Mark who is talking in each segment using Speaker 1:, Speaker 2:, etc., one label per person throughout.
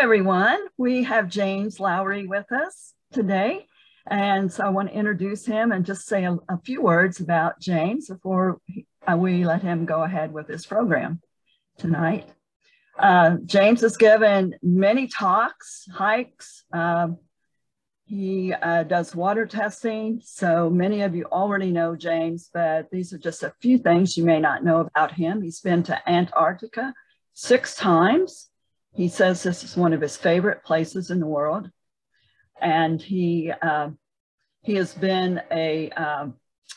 Speaker 1: everyone. We have James Lowry with us today. And so I want to introduce him and just say a few words about James before we let him go ahead with his program tonight. James has given many talks, hikes. He does water testing. So many of you already know James, but these are just a few things you may not know about him. He's been to Antarctica 6 times. He says this is one of his favorite places in the world. And he has been a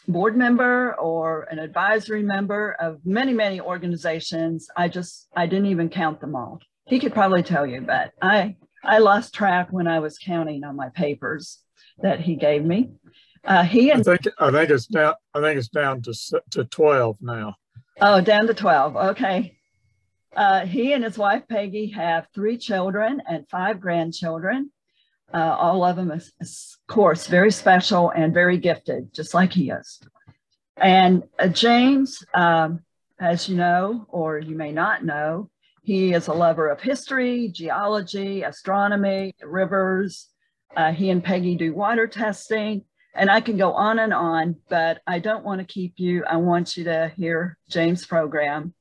Speaker 1: board member or an advisory member of many, many organizations. I didn't even count them all. He could probably tell you, but I lost track when I was counting on my papers that he gave me. I think
Speaker 2: it's down to 12 now.
Speaker 1: Oh, down to 12. Okay. He and his wife Peggy have 3 children and 5 grandchildren. All of them, of course, very special and very gifted, just like he is. And James, as you know, or you may not know, he is a lover of history, geology, astronomy, rivers. He and Peggy do water testing, and I can go on, but I don't want to keep you. I want you to hear James' program.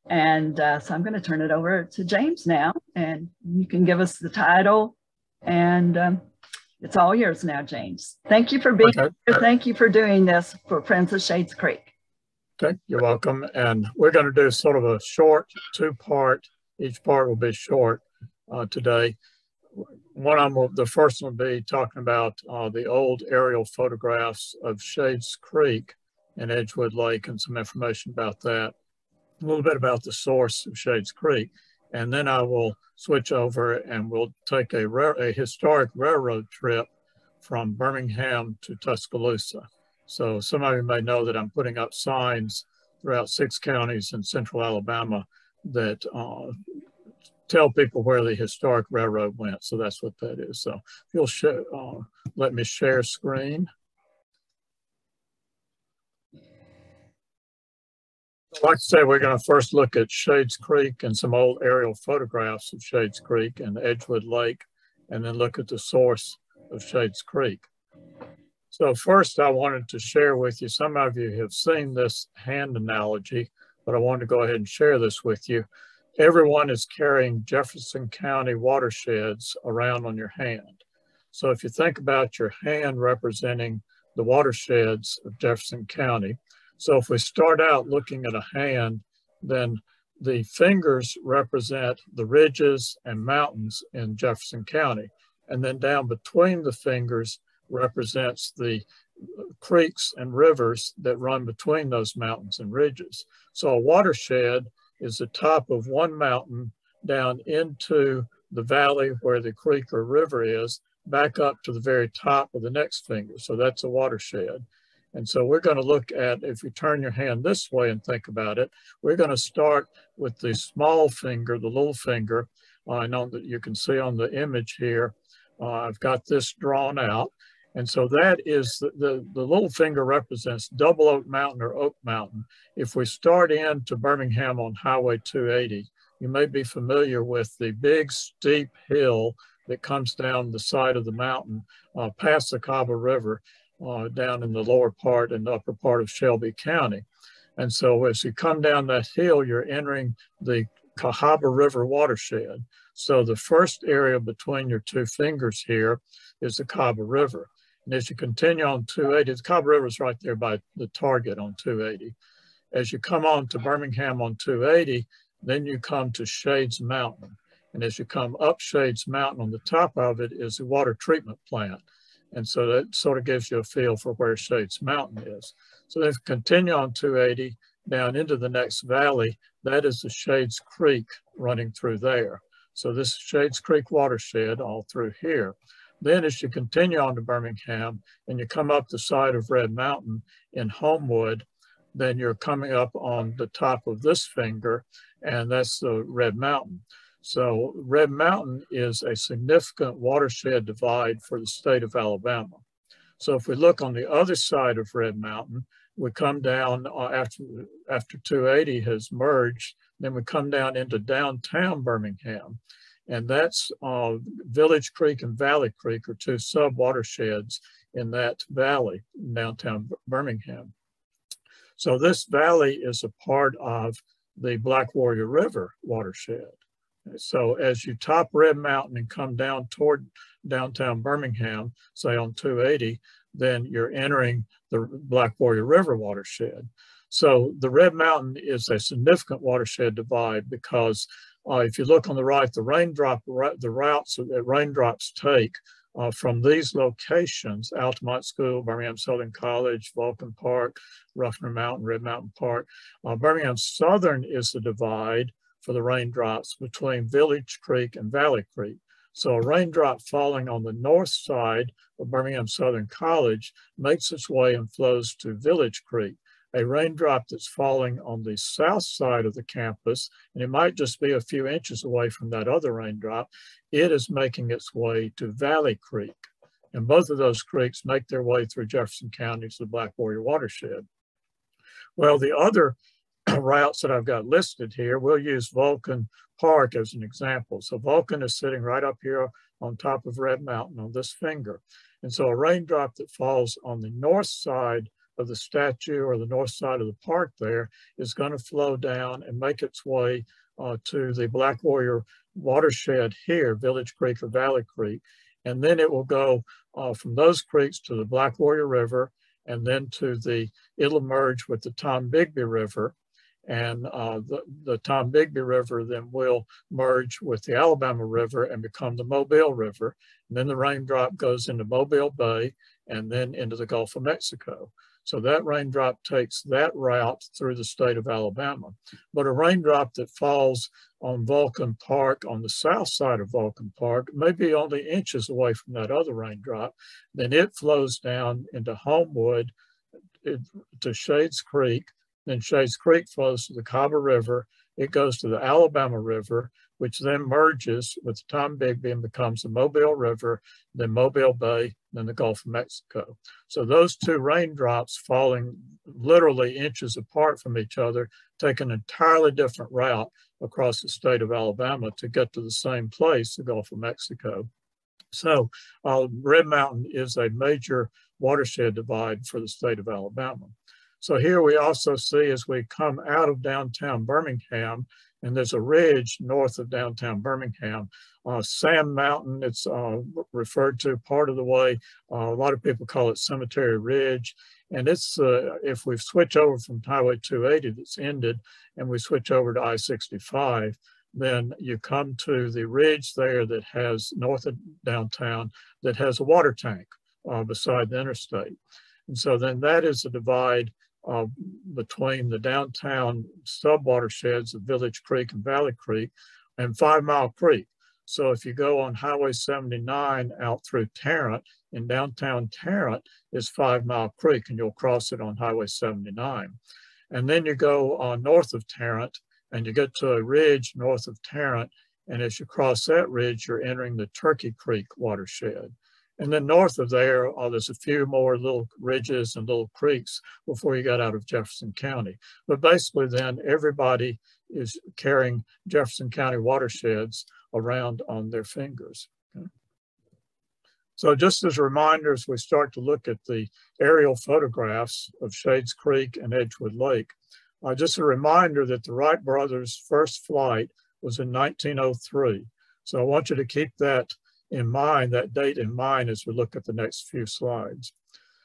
Speaker 1: And so I'm going to turn it over to James now, and you can give us the title. And it's all yours now, James. Thank you for being here. Thank you for doing this for Friends of Shades Creek.
Speaker 2: Okay, you're welcome. And we're going to do sort of a short 2-part. Each part will be short today. The first one will be talking about the old aerial photographs of Shades Creek and Edgewood Lake and some information about that. A little bit about the source of Shades Creek. And then I will switch over and we'll take a historic railroad trip from Birmingham to Tuscaloosa. So some of you may know that I'm putting up signs throughout 6 counties in central Alabama that tell people where the historic railroad went. So that's what that is. So if you'll let me share screen. Like I say, we're going to first look at Shades Creek and some old aerial photographs of Shades Creek and Edgewood Lake, and then look at the source of Shades Creek. So first I wanted to share with you, some of you have seen this hand analogy, but I wanted to go ahead and share this with you. Everyone is carrying Jefferson County watersheds around on your hand. So if you think about your hand representing the watersheds of Jefferson County, so if we start out looking at a hand, then the fingers represent the ridges and mountains in Jefferson County. And then down between the fingers represents the creeks and rivers that run between those mountains and ridges. So a watershed is the top of one mountain down into the valley where the creek or river is, back up to the very top of the next finger. So that's a watershed. And so we're going to look at, if you turn your hand this way and think about it, we're going to start with the small finger, the little finger. I know that you can see on the image here, I've got this drawn out. And so that is the little finger represents Double Oak Mountain or Oak Mountain. If we start into Birmingham on Highway 280, you may be familiar with the big steep hill that comes down the side of the mountain past the Cahaba River. Down in the lower part and the upper part of Shelby County. And so as you come down that hill, you're entering the Cahaba River watershed. So the first area between your 2 fingers here is the Cahaba River. And as you continue on 280, the Cahaba River is right there by the Target on 280. As you come on to Birmingham on 280, then you come to Shades Mountain. And as you come up Shades Mountain, on the top of it is the water treatment plant. And so that sort of gives you a feel for where Shades Mountain is. So then if you continue on 280 down into the next valley, that is the Shades Creek running through there. So this is Shades Creek watershed all through here. Then as you continue on to Birmingham and you come up the side of Red Mountain in Homewood, then you're coming up on the top of this finger, and that's the Red Mountain. So Red Mountain is a significant watershed divide for the state of Alabama. So if we look on the other side of Red Mountain, we come down after 280 has merged, then we come down into downtown Birmingham. And that's Village Creek and Valley Creek are two sub-watersheds in that valley in downtown Birmingham. So this valley is a part of the Black Warrior River watershed. So as you top Red Mountain and come down toward downtown Birmingham, say on 280, then you're entering the Black Warrior River watershed. So the Red Mountain is a significant watershed divide because if you look on the right, the routes that raindrops take from these locations, Altamont School, Birmingham Southern College, Vulcan Park, Ruffner Mountain, Red Mountain Park. Birmingham Southern is the divide for the raindrops between Village Creek and Valley Creek. So a raindrop falling on the north side of Birmingham Southern College makes its way and flows to Village Creek. A raindrop that's falling on the south side of the campus, and it might just be a few inches away from that other raindrop, it is making its way to Valley Creek. And both of those creeks make their way through Jefferson County to the Black Warrior watershed. Well, the other routes that I've got listed here, we'll use Vulcan Park as an example. So Vulcan is sitting right up here on top of Red Mountain on this finger. And so a raindrop that falls on the north side of the statue or the north side of the park there is going to flow down and make its way to the Black Warrior watershed here, Village Creek or Valley Creek. And then it will go from those creeks to the Black Warrior River, and then it'll merge with the Tom Bigby River. And the Tom Bigby River then will merge with the Alabama River and become the Mobile River. And then the raindrop goes into Mobile Bay and then into the Gulf of Mexico. So that raindrop takes that route through the state of Alabama. But a raindrop that falls on Vulcan Park, on the south side of Vulcan Park, maybe only inches away from that other raindrop, then it flows down into Homewood to Shades Creek. Then Shades Creek flows to the Cabo River. It goes to the Alabama River, which then merges with the Tom Bigby and becomes the Mobile River, then Mobile Bay, then the Gulf of Mexico. So those two raindrops falling literally inches apart from each other take an entirely different route across the state of Alabama to get to the same place, the Gulf of Mexico. So Red Mountain is a major watershed divide for the state of Alabama. So here we also see as we come out of downtown Birmingham, and there's a ridge north of downtown Birmingham, Sand Mountain, it's referred to part of the way. A lot of people call it Cemetery Ridge. And it's, if we switch over from Highway 280 that's ended and we switch over to I-65, then you come to the ridge there that has north of downtown that has a water tank beside the interstate. And so then that is a divide between the downtown sub-watersheds of Village Creek and Valley Creek and 5 Mile Creek. So if you go on Highway 79 out through Tarrant, in downtown Tarrant is 5 Mile Creek, and you'll cross it on Highway 79. And then you go on north of Tarrant and you get to a ridge north of Tarrant. And as you cross that ridge, you're entering the Turkey Creek watershed. And then north of there, there's a few more little ridges and little creeks before you got out of Jefferson County. But basically then everybody is carrying Jefferson County watersheds around on their fingers. Okay? So just as a reminder, as we start to look at the aerial photographs of Shades Creek and Edgewood Lake, just a reminder that the Wright brothers' first flight was in 1903. So I want you to keep that in mind, that date in mind, as we look at the next few slides.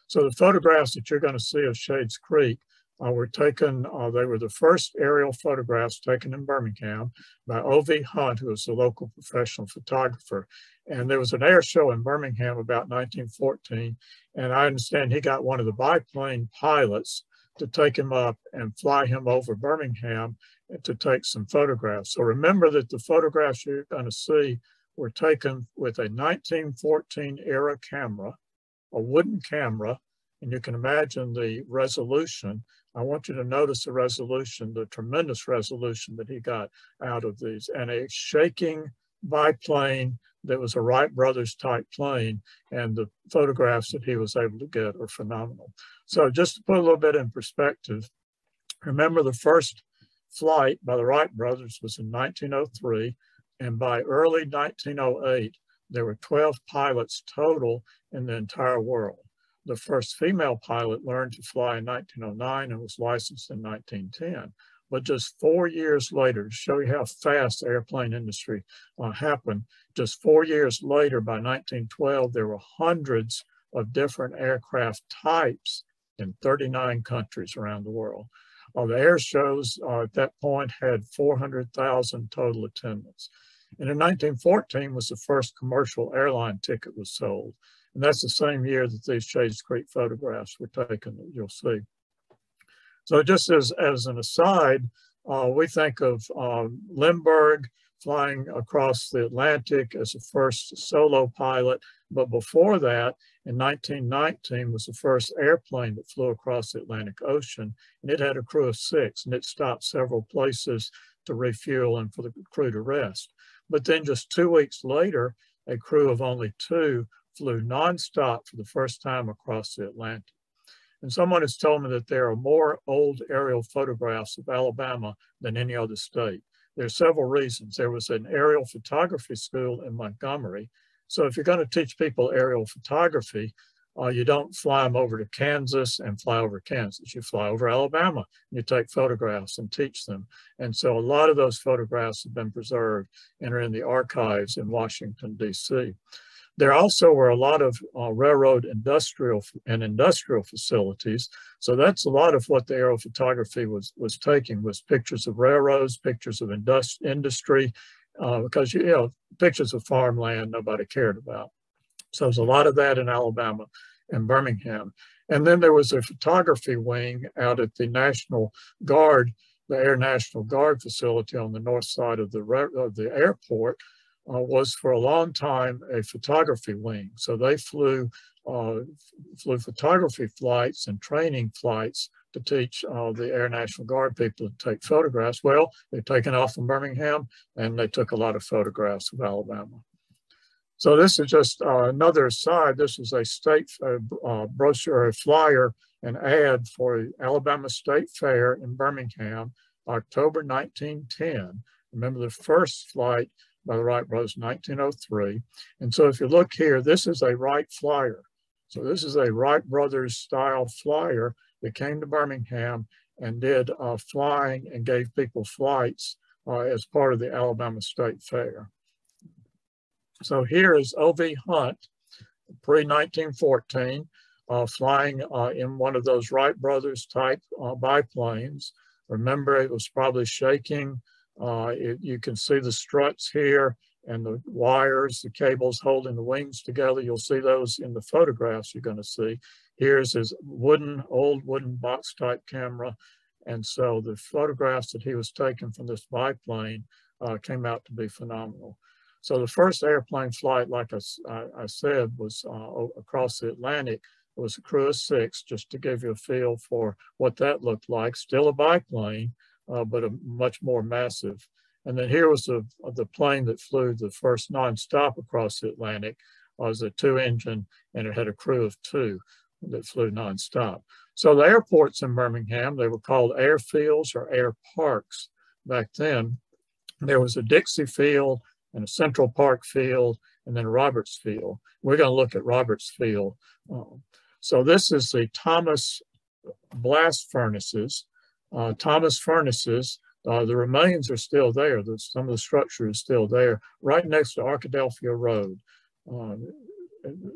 Speaker 2: So the photographs that you're going to see of Shades Creek were taken, they were the first aerial photographs taken in Birmingham by O.V. Hunt, who was a local professional photographer. And there was an air show in Birmingham about 1914. And I understand he got one of the biplane pilots to take him up and fly him over Birmingham to take some photographs. So remember that the photographs you're going to see were taken with a 1914 era camera, a wooden camera, and you can imagine the resolution. I want you to notice the resolution, the tremendous resolution that he got out of these, and a shaking biplane that was a Wright brothers type plane, and the photographs that he was able to get are phenomenal. So just to put a little bit in perspective, remember the first flight by the Wright brothers was in 1903. And by early 1908, there were 12 pilots total in the entire world. The first female pilot learned to fly in 1909 and was licensed in 1910. But just 4 years later, to show you how fast the airplane industry happened, just 4 years later, by 1912, there were hundreds of different aircraft types in 39 countries around the world. The air shows at that point had 400,000 total attendance. And in 1914 was the first commercial airline ticket was sold. And that's the same year that these Shades Creek photographs were taken, that you'll see. So just as an aside, we think of Lindbergh flying across the Atlantic as the first solo pilot. But before that, in 1919 was the first airplane that flew across the Atlantic Ocean, and it had a crew of 6, and it stopped several places to refuel and for the crew to rest. But then just 2 weeks later, a crew of only 2 flew nonstop for the first time across the Atlantic. And someone has told me that there are more old aerial photographs of Alabama than any other state. There are several reasons. There was an aerial photography school in Montgomery. So if you're going to teach people aerial photography, you don't fly them over to Kansas and fly over Kansas. You fly over Alabama, and you take photographs and teach them. And so a lot of those photographs have been preserved and are in the archives in Washington, D.C. There also were a lot of railroad industrial facilities. So that's a lot of what the aerial photography was taking, was pictures of railroads, pictures of industry, because, you know, pictures of farmland nobody cared about. So there's a lot of that in Alabama and Birmingham. And then there was a photography wing out at the National Guard, the Air National Guard facility on the north side of the airport, was for a long time a photography wing. So they flew photography flights and training flights to teach the Air National Guard people to take photographs. Well, they've taken off from Birmingham, and they took a lot of photographs of Alabama. So this is just another aside. This is a state brochure, a flyer, an ad for Alabama State Fair in Birmingham, October 1910. Remember, the first flight by the Wright brothers, 1903. And so if you look here, this is a Wright flyer. So this is a Wright brothers style flyer that came to Birmingham and did flying and gave people flights as part of the Alabama State Fair. So here is O.V. Hunt, pre-1914, flying in one of those Wright brothers type biplanes. Remember, it was probably shaking. You can see the struts here and the wires, the cables holding the wings together. You'll see those in the photographs you're going to see. Here's his old wooden box type camera. And so the photographs that he was taking from this biplane came out to be phenomenal. So the first airplane flight, like I said, was across the Atlantic. It was a crew of 6, just to give you a feel for what that looked like. Still a biplane, but a much more massive. And then here was the plane that flew the first nonstop across the Atlantic. It was a 2-engine, and it had a crew of 2 that flew nonstop. So the airports in Birmingham, they were called airfields or air parks back then. There was a Dixie Field and a Central Park Field, and then Roberts Field. We're going to look at Roberts Field. So this is the Thomas blast furnaces. Thomas furnaces, the remains are still there. Some of the structure is still there, right next to Arkadelphia Road,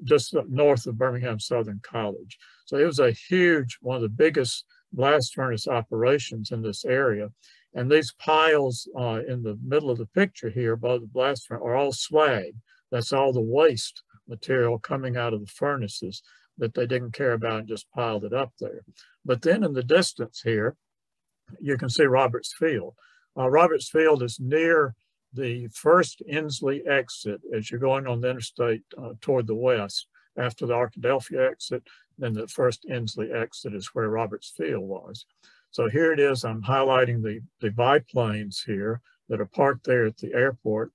Speaker 2: just north of Birmingham Southern College. So it was a huge, one of the biggest blast furnace operations in this area. And these piles in the middle of the picture here above the blast furnace are all slag. That's all the waste material coming out of the furnaces that they didn't care about and just piled it up there. But then in the distance here, you can see Roberts Field. Roberts Field is near the first Inslee exit as you're going on the interstate toward the west. After the Arkadelphia exit, then the first Inslee exit is where Roberts Field was. So here it is. I'm highlighting the biplanes here that are parked there at the airport.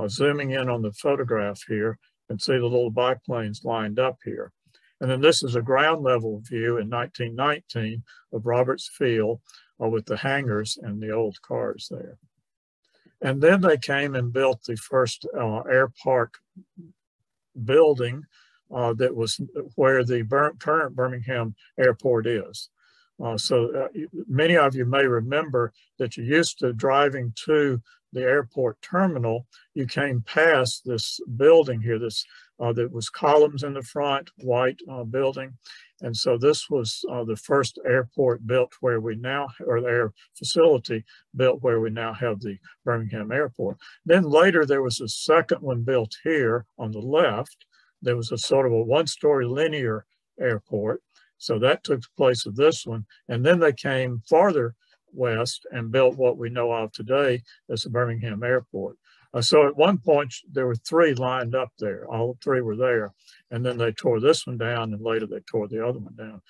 Speaker 2: Zooming in on the photograph here, you can see the little biplanes lined up here. And then this is a ground level view in 1919 of Roberts Field with the hangars and the old cars there. And then they came and built the first air park building that was where the current Birmingham Airport is. So many of you may remember that you used to driving to the airport terminal, you came past this building here, this that was columns in the front, white building. And so this was the first airport built where we now, or the air facility built where we now have the Birmingham Airport. Then later there was a second one built here on the left. There was a sort of a one-story linear airport. So that took the place of this one. And then they came farther west and built what we know of today as the Birmingham Airport. So at one point, there were three lined up there. All three were there. And then they tore this one down, and later they tore the other one down.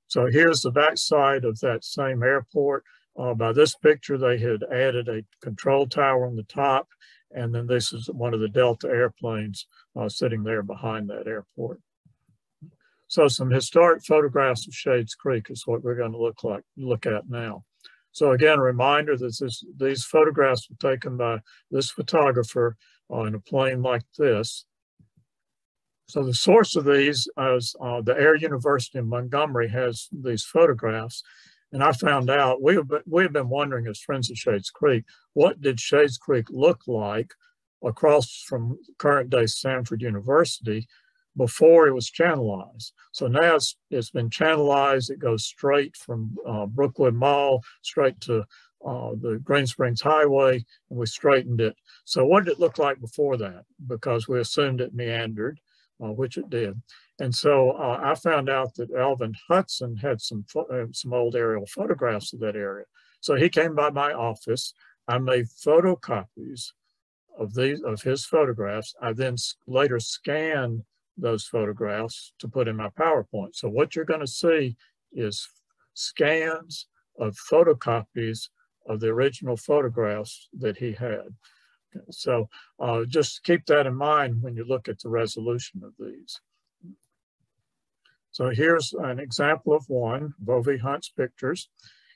Speaker 2: So here's the backside of that same airport. By this picture, they had added a control tower on the top. And then this is one of the Delta airplanes sitting there behind that airport. So some historic photographs of Shades Creek is what we're going to look at now. So again, a reminder that these photographs were taken by this photographer in a plane like this. So the source of these is the Air University in Montgomery has these photographs. And I found out, we have been wondering as Friends of Shades Creek, what did Shades Creek look like across from current day Samford University before it was channelized. So now it's been channelized. It goes straight from Brookwood Mall straight to the Green Springs Highway, and we straightened it. So what did it look like before that? Because we assumed it meandered, which it did. And so I found out that Alvin Hudson had some old aerial photographs of that area. So he came by my office. I made photocopies of his photographs. I then later scanned those photographs to put in my PowerPoint. So what you're going to see is scans of photocopies of the original photographs that he had. Okay, so just keep that in mind when you look at the resolution of these. So here's an example of one, Bovee Hunt's pictures.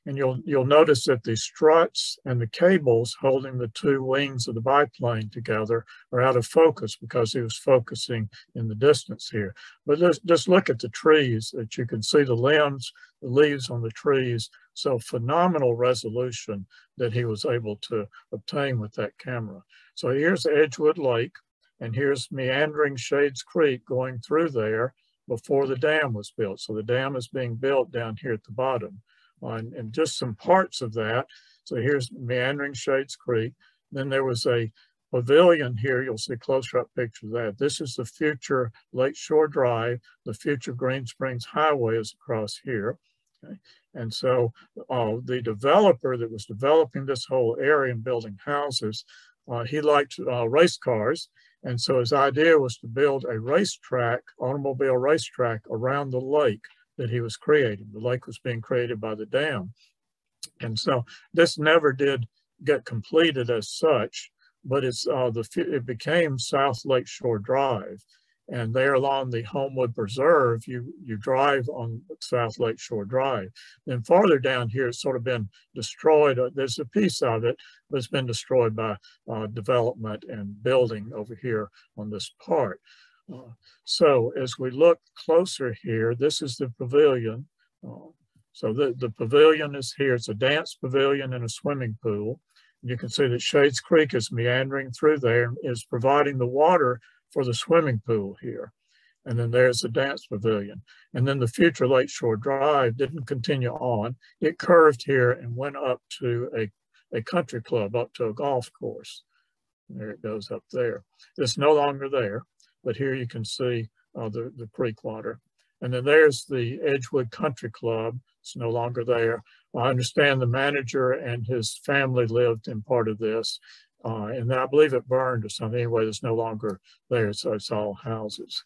Speaker 2: And you'll notice that the struts and the cables holding the two wings of the biplane together are out of focus because he was focusing in the distance here. But just look at the trees, that you can see the limbs, the leaves on the trees. So phenomenal resolution that he was able to obtain with that camera. So here's Edgewood Lake, and here's meandering Shades Creek going through there before the dam was built. So the dam is being built down here at the bottom. And just some parts of that. So here's meandering Shades Creek. Then there was a pavilion here. You'll see closer up picture of that. This is the future Lakeshore Drive. The future Green Springs Highway is across here. Okay. And so the developer that was developing this whole area and building houses, he liked race cars. And so his idea was to build a racetrack, automobile racetrack around the lake that he was creating. The lake was being created by the dam. And so this never did get completed as such, but it became South Lakeshore Drive. And there along the Homewood Preserve, you drive on South Lakeshore Drive. Then farther down here, it's sort of been destroyed. There's a piece of it, but it's been destroyed by development and building over here on this part. So as we look closer here, this is the pavilion. So the pavilion is here. It's a dance pavilion and a swimming pool. You can see that Shades Creek is meandering through there and is providing the water for the swimming pool here. And then there's the dance pavilion. And then the future Lakeshore Drive didn't continue on. It curved here and went up to a country club, up to a golf course. There it goes up there. It's no longer there. But here you can see the creek water. And then there's the Edgewood Country Club. It's no longer there. I understand the manager and his family lived in part of this. And then I believe it burned or something. Anyway, it's no longer there, so it's all houses.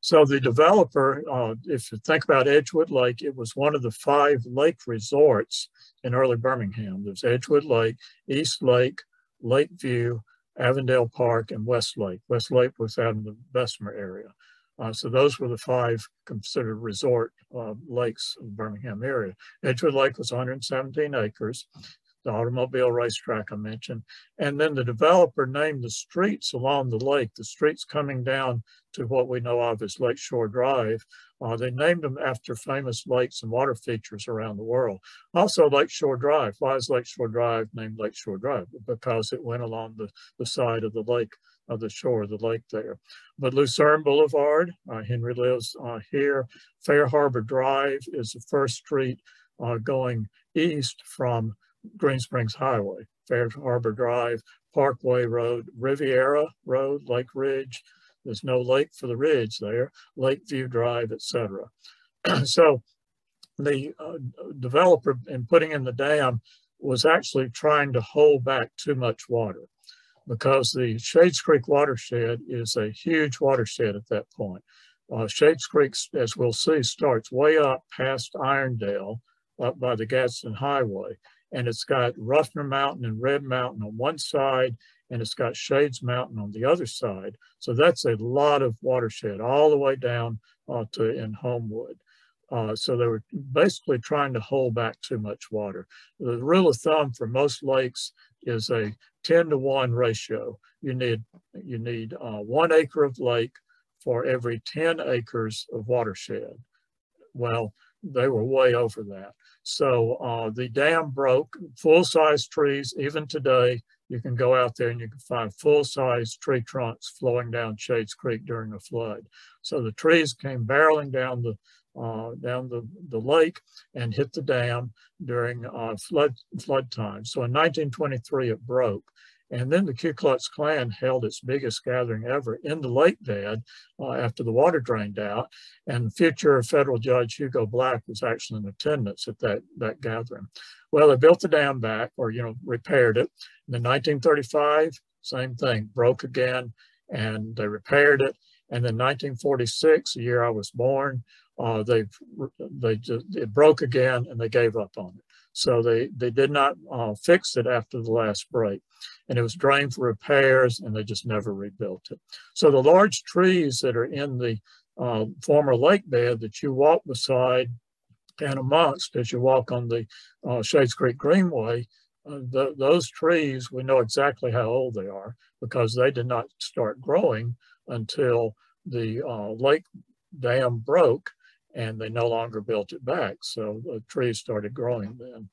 Speaker 2: So the developer, if you think about Edgewood Lake, it was one of the 5 lake resorts in early Birmingham. There's Edgewood Lake, East Lake, Lakeview, Avondale Park, and Westlake. Westlake was out in the Bessemer area. So those were the 5 considered resort lakes in the Birmingham area. Edgewood Lake was 117 acres. The automobile racetrack I mentioned. And then the developer named the streets along the lake, the streets coming down to what we know of as Lakeshore Drive. They named them after famous lakes and water features around the world. Also Lakeshore Drive. Why is Lakeshore Drive named Lakeshore Drive? Because it went along the side of the lake, of the shore of the lake there. But Lucerne Boulevard, Henry lives here. Fair Harbor Drive is the first street going east from Green Springs Highway. Fair Harbor Drive, Parkway Road, Riviera Road, Lake Ridge. There's no lake for the ridge there, Lakeview Drive, etc. So the developer in putting in the dam was actually trying to hold back too much water, because the Shades Creek watershed is a huge watershed at that point. Shades Creek, as we'll see, starts way up past Irondale, up by the Gadsden Highway. And it's got Ruffner Mountain and Red Mountain on one side, and it's got Shades Mountain on the other side. So that's a lot of watershed all the way down to in Homewood. So they were basically trying to hold back too much water. The rule of thumb for most lakes is a 10-to-1 ratio. You need 1 acre of lake for every 10 acres of watershed. Well, they were way over that. So the dam broke. Full-size trees, even today, you can go out there and you can find full-size tree trunks flowing down Shades Creek during a flood. So the trees came barreling down the lake and hit the dam during flood time. So in 1923, it broke. And then the Ku Klux Klan held its biggest gathering ever in the lake bed after the water drained out. And future federal judge Hugo Black was actually in attendance at that gathering. Well, they built the dam back, or repaired it. And in 1935, same thing, broke again, and they repaired it. And then 1946, the year I was born, it broke again, and they gave up on it. So they did not fix it after the last break. And it was drained for repairs, and they just never rebuilt it. So the large trees that are in the former lake bed that you walk beside and amongst as you walk on the Shades Creek Greenway, those trees, we know exactly how old they are, because they did not start growing until the lake dam broke, and they no longer built it back. So the trees started growing then.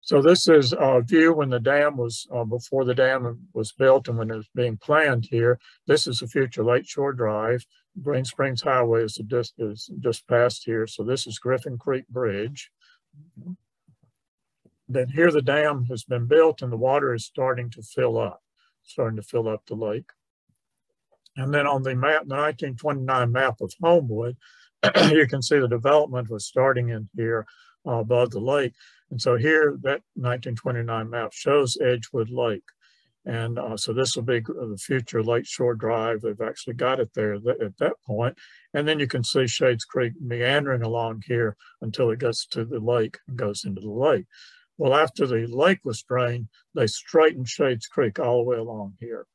Speaker 2: So this is a view when the dam was, before the dam was built and when it was being planned here. This is the future Lakeshore Drive. Green Springs Highway is just past here. So this is Griffin Creek Bridge. Then here the dam has been built and the water is starting to fill up the lake. And then on the map, the 1929 map of Homewood, you can see the development was starting in here above the lake. And so here, that 1929 map shows Edgewood Lake. And so this will be the future Lakeshore Drive. They've actually got it there at that point. And then you can see Shades Creek meandering along here until it gets to the lake and goes into the lake. Well, after the lake was drained, they straightened Shades Creek all the way along here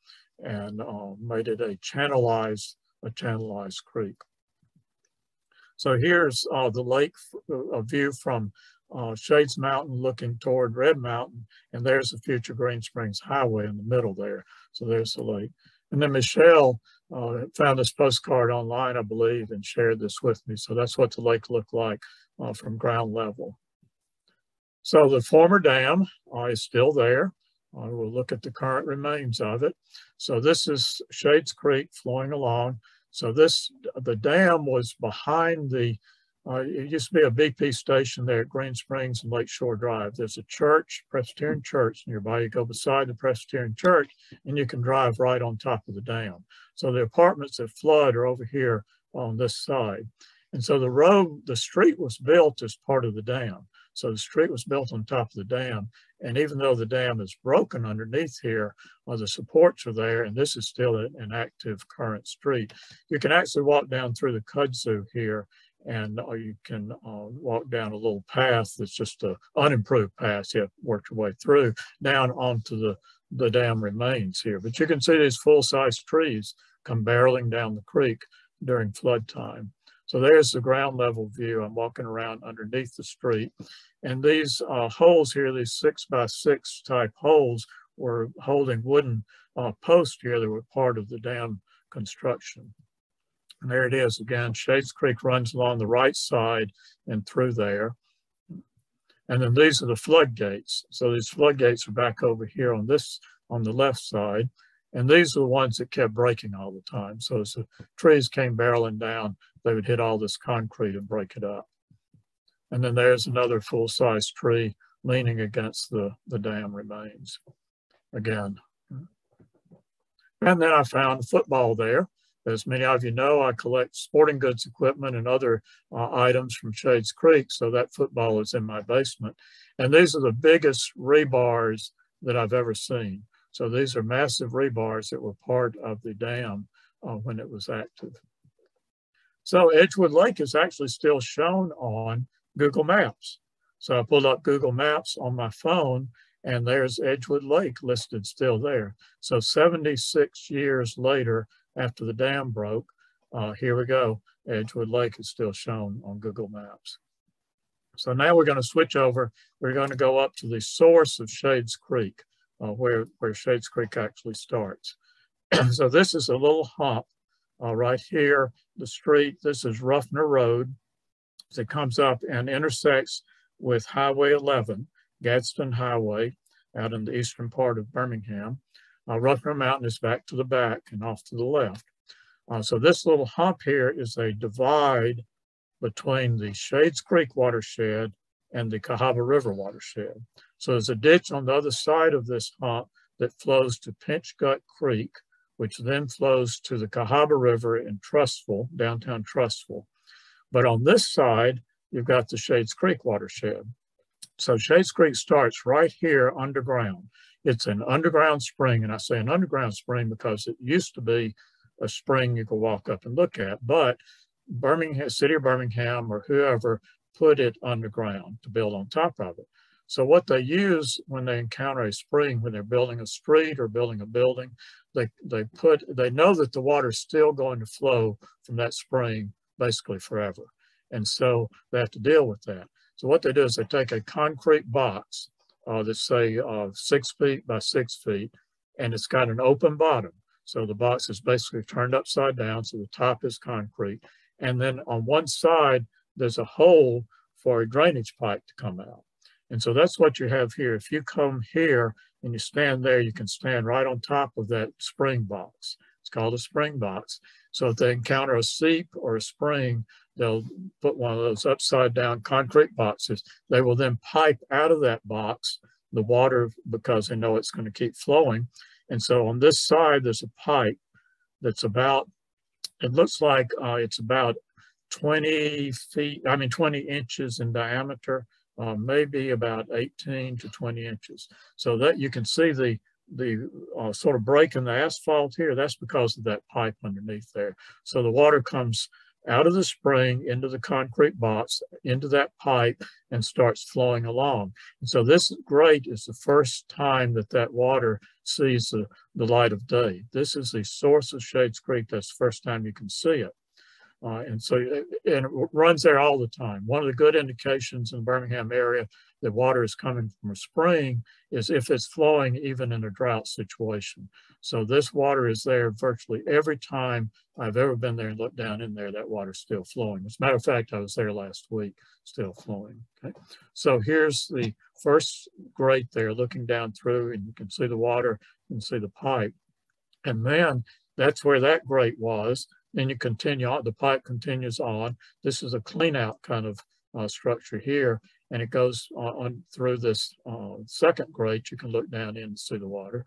Speaker 2: and made it a channelized creek. So here's the lake, a view from Shades Mountain looking toward Red Mountain, and there's the future Green Springs Highway in the middle there. So there's the lake. And then Michelle found this postcard online, I believe, and shared this with me. So that's what the lake looked like from ground level. So the former dam is still there. We'll look at the current remains of it. So this is Shades Creek flowing along. So the dam was behind the, it used to be a BP station there at Green Springs and Lakeshore Drive. There's a church, Presbyterian church nearby. You go beside the Presbyterian church and you can drive right on top of the dam. So the apartments that flood are over here on this side. And so the street was built as part of the dam. So the street was built on top of the dam. And even though the dam is broken underneath here, the supports are there, and this is still an active current street. You can actually walk down through the kudzu here, and you can walk down a little path that's just an unimproved path. You have to work your way through down onto the dam remains here. But you can see these full-size trees come barreling down the creek during flood time. So there's the ground level view. I'm walking around underneath the street. And these holes here, these 6x6 type holes, were holding wooden posts here that were part of the dam construction. And there it is again. Shades Creek runs along the right side and through there. And then these are the floodgates. So these floodgates are back over here on the left side. And these are the ones that kept breaking all the time. So as the trees came barreling down, they would hit all this concrete and break it up. And then there's another full-size tree leaning against the dam remains again. And then I found a football there. As many of you know, I collect sporting goods equipment and other items from Shades Creek, so that football is in my basement. And these are the biggest rebars that I've ever seen. So these are massive rebars that were part of the dam when it was active. So Edgewood Lake is actually still shown on Google Maps. So I pulled up Google Maps on my phone, and there's Edgewood Lake listed still there. So 76 years later, after the dam broke, here we go. Edgewood Lake is still shown on Google Maps. So now we're going to switch over. We're going to go up to the source of Shades Creek, where Shades Creek actually starts. So this is a little hump right here, the street. This is Ruffner Road. It comes up and intersects with Highway 11, Gadsden Highway, out in the eastern part of Birmingham. Ruffner Mountain is back to the back and off to the left. So this little hump here is a divide between the Shades Creek watershed and the Cahaba River watershed. So there's a ditch on the other side of this hump that flows to Pinch Gut Creek, which then flows to the Cahaba River in Trussville, downtown Trussville. But on this side, you've got the Shades Creek watershed. So Shades Creek starts right here underground. It's an underground spring, and I say an underground spring because it used to be a spring you could walk up and look at, but Birmingham, City of Birmingham or whoever put it underground to build on top of it. So what they use when they encounter a spring, when they're building a street or building a building, they know that the water's still going to flow from that spring basically forever. And so they have to deal with that. So what they do is they take a concrete box that's say 6 feet by 6 feet, and it's got an open bottom. So the box is basically turned upside down, so the top is concrete. And then on one side, there's a hole for a drainage pipe to come out. And so that's what you have here. If you come here and you stand there, you can stand right on top of that spring box. It's called a spring box. So if they encounter a seep or a spring, they'll put one of those upside down concrete boxes. They will then pipe out of that box the water because they know it's going to keep flowing. And so on this side, there's a pipe that's about, it looks like it's about 20 inches in diameter, maybe about 18 to 20 inches. So that you can see the sort of break in the asphalt here, that's because of that pipe underneath there. So the water comes out of the spring into the concrete box, into that pipe, and starts flowing along. And so this grate is the first time that that water sees the light of day. This is the source of Shades Creek. That's the first time you can see it. And it runs there all the time. One of the good indications in the Birmingham area that water is coming from a spring is if it's flowing even in a drought situation. So this water is there virtually every time I've ever been there and looked down in there, that water's still flowing. As a matter of fact, I was there last week, still flowing. Okay. So here's the first grate there looking down through, and you can see the water, you can see the pipe. And then that's where that grate was. Then you continue on, the pipe continues on. This is a clean out kind of structure here, and it goes on through this second grate. You can look down in and see the water.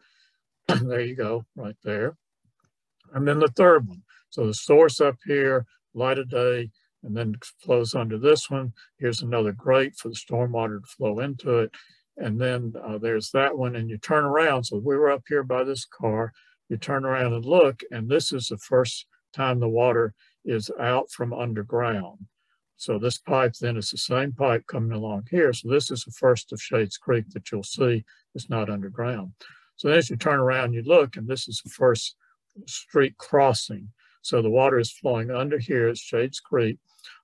Speaker 2: There you go, right there. And then the third one. So the source up here, light of day, and then flows under this one. Here's another grate for the stormwater to flow into it. And then there's that one, and you turn around. So we were up here by this car. You turn around and look, and this is the first time the water is out from underground. So this pipe then is the same pipe coming along here. So this is the first of Shades Creek that you'll see is not underground. So as you turn around, you look, and this is the first street crossing. So the water is flowing under here at Shades Creek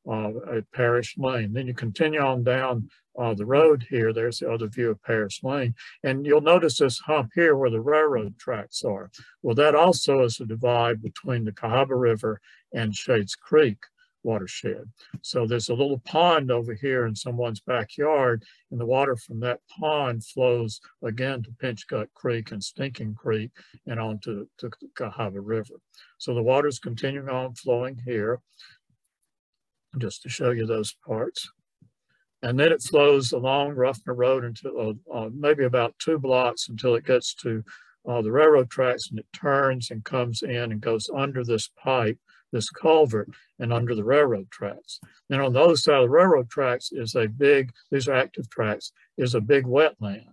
Speaker 2: at Parish Lane. Then you continue on down the road here. There's the other view of Parish Lane. And you'll notice this hump here where the railroad tracks are. Well, that also is a divide between the Cahaba River and Shades Creek watershed. So there's a little pond over here in someone's backyard, and the water from that pond flows again to Pinchgut Creek and Stinking Creek and on to the Cahaba River. So the water is continuing on flowing here, just to show you those parts. And then it flows along Ruffner Road until maybe about 2 blocks until it gets to the railroad tracks, and it turns and comes in and goes under this pipe, this culvert, and under the railroad tracks. Then on the other side of the railroad tracks is a big, these are active tracks, is a big wetland.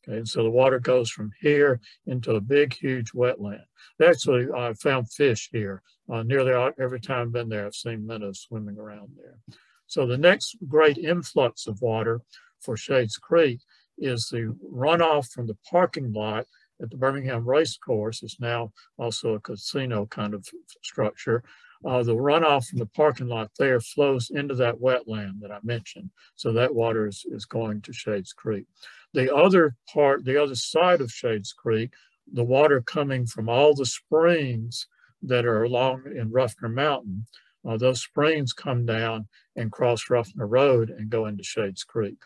Speaker 2: Okay, and so the water goes from here into a big, huge wetland. Actually, I found fish here. Nearly every time I've been there, I've seen minnows swimming around there. So the next great influx of water for Shades Creek is the runoff from the parking lot at the Birmingham Race Course. It's now also a casino kind of structure. The runoff from the parking lot there flows into that wetland that I mentioned. So that water is going to Shades Creek. The other part, the other side of Shades Creek, the water coming from all the springs that are along in Ruffner Mountain, those springs come down and cross Ruffner Road and go into Shades Creek.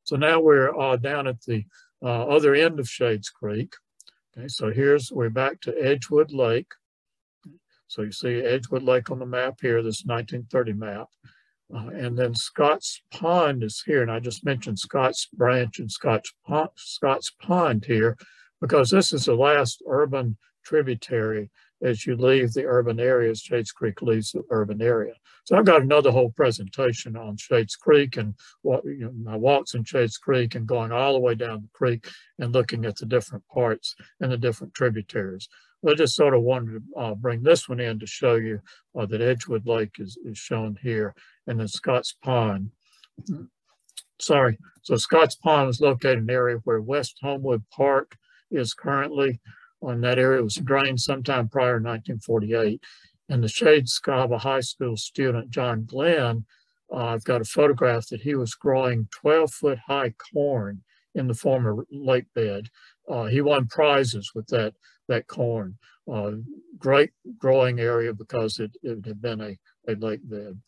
Speaker 2: So now we're down at the other end of Shades Creek. Okay, so we're back to Edgewood Lake. So you see Edgewood Lake on the map here, this 1930 map. And then Scott's Pond is here. And I just mentioned Scott's Branch and Scott's Pond here, because this is the last urban tributary as you leave the urban area, as Shades Creek leaves the urban area. So I've got another whole presentation on Shades Creek and my walks in Shades Creek and going all the way down the creek and looking at the different parts and the different tributaries. I just sort of wanted to bring this one in to show you that Edgewood Lake is shown here, and then Scott's Pond. Sorry, so Scott's Pond is located in an area where West Homewood Park is currently. On that area was drained sometime prior to 1948. And the Shades Cahaba High School student, John Glenn, I've got a photograph that he was growing 12-foot high corn in the former lake bed. He won prizes with that corn. Great growing area because it had been a lake bed.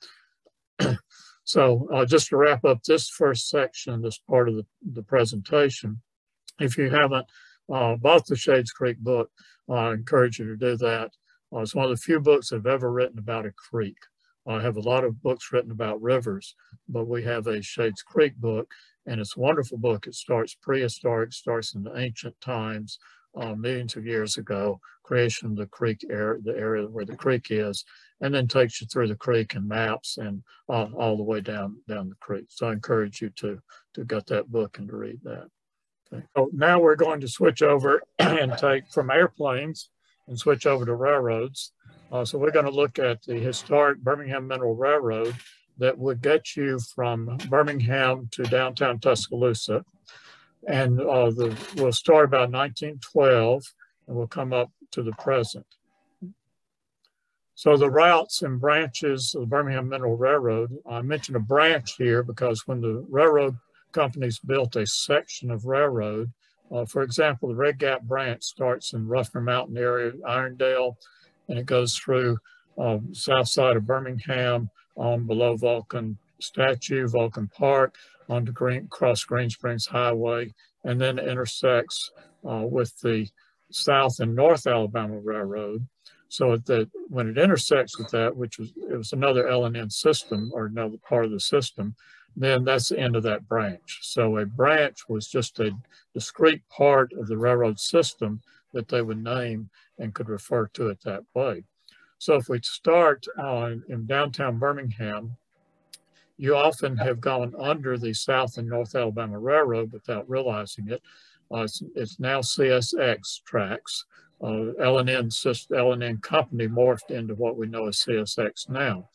Speaker 2: So just to wrap up this first section, this part of the presentation, if you haven't bought the Shades Creek book, I encourage you to do that. It's one of the few books I've ever written about a creek. I have a lot of books written about rivers, but we have a Shades Creek book, and it's a wonderful book. It starts prehistoric, starts in the ancient times, millions of years ago, creation of the creek area, the area where the creek is, and then takes you through the creek and maps and all the way down the creek. So I encourage you to get that book and to read that. Okay. So now we're going to switch over and take from airplanes and switch over to railroads. So we're going to look at the historic Birmingham Mineral Railroad that would get you from Birmingham to downtown Tuscaloosa. And we'll start about 1912 and we'll come up to the present. So the routes and branches of the Birmingham Mineral Railroad, I mentioned a branch here because when the railroad companies built a section of railroad, for example, the Red Gap branch starts in Ruffner Mountain area, Irondale, and it goes through south side of Birmingham on below Vulcan Statue, Vulcan Park, onto across Green Springs Highway, and then intersects with the South and North Alabama Railroad. So that when it intersects with that, it was another L&N system or another part of the system, then that's the end of that branch. So a branch was just a discrete part of the railroad system that they would name and could refer to it that way. So if we start in downtown Birmingham, you often have gone under the South and North Alabama Railroad without realizing it. It's now CSX tracks. L&N company morphed into what we know as CSX now.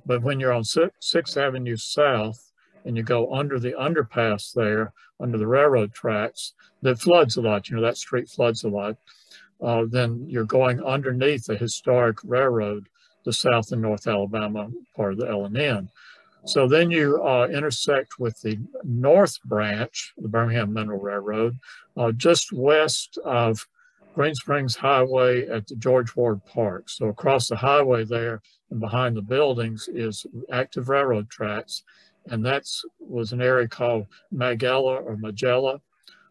Speaker 2: But when you're on 6th Avenue South and you go under the underpass there, under the railroad tracks, that floods a lot, you know, that street floods a lot, then you're going underneath the historic railroad, the South and North Alabama part of the L&N. So then you intersect with the North Branch, the Birmingham Mineral Railroad, just west of Green Springs Highway at the George Ward Park. So across the highway there and behind the buildings is active railroad tracks. And that was an area called Magella or Magella.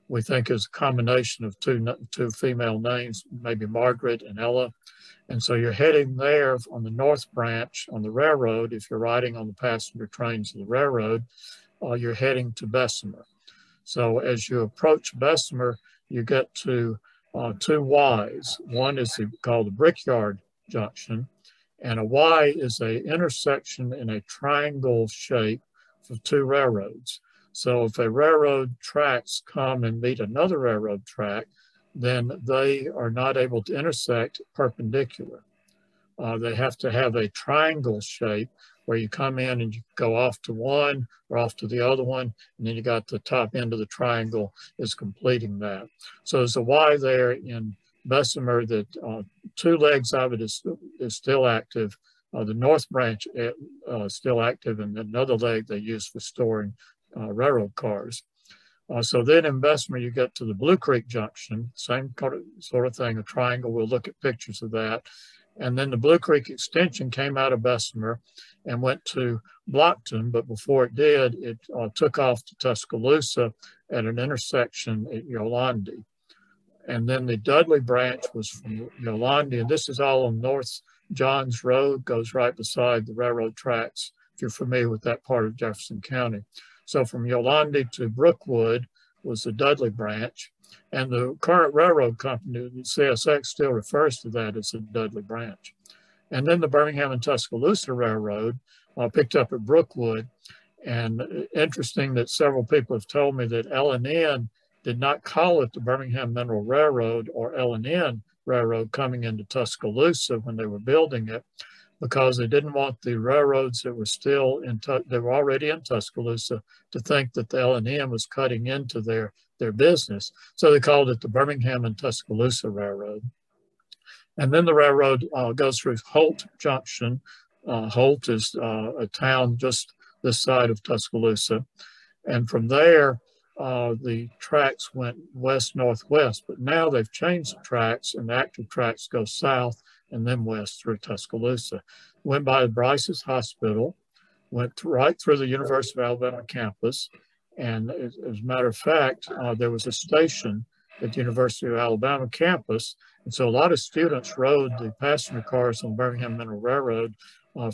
Speaker 2: We think is a combination of two female names, maybe Margaret and Ella. And so you're heading there on the North Branch on the railroad. If you're riding on the passenger trains of the railroad, you're heading to Bessemer. So as you approach Bessemer, you get to two Ys. One is called the Brickyard Junction, and a Y is an intersection in a triangle shape for two railroads. So if a railroad tracks come and meet another railroad track, then they are not able to intersect perpendicular. They have to have a triangle shape where you come in and you go off to one or off to the other one, and then you got the top end of the triangle is completing that. So there's a Y there in Bessemer that two legs of it is still active. The North Branch is still active, and another leg they use for storing railroad cars. So then in Bessemer, you get to the Blue Creek Junction, same sort of thing, a triangle. We'll look at pictures of that. And then the Blue Creek Extension came out of Bessemer and went to Blockton, but before it did, it took off to Tuscaloosa at an intersection at Yolandi. And then the Dudley Branch was from Yolandi, and this is all on North Johns Road, goes right beside the railroad tracks, if you're familiar with that part of Jefferson County. So from Yolandi to Brookwood was the Dudley Branch, and the current railroad company, the CSX, still refers to that as the Dudley Branch. And then the Birmingham and Tuscaloosa Railroad picked up at Brookwood. And interesting that several people have told me that L&N did not call it the Birmingham Mineral Railroad or L&N Railroad coming into Tuscaloosa when they were building it, because they didn't want the railroads that were still they were already in Tuscaloosa to think that the L&N was cutting into their business. So they called it the Birmingham and Tuscaloosa Railroad. And then the railroad goes through Holt Junction. Holt is a town just this side of Tuscaloosa. And from there, the tracks went west-northwest, but now they've changed the tracks, and the active tracks go south and then west through Tuscaloosa. Went by Bryce's Hospital, went right through the University of Alabama campus, and as a matter of fact, there was a station at the University of Alabama campus, and so a lot of students rode the passenger cars on Birmingham Mineral Railroad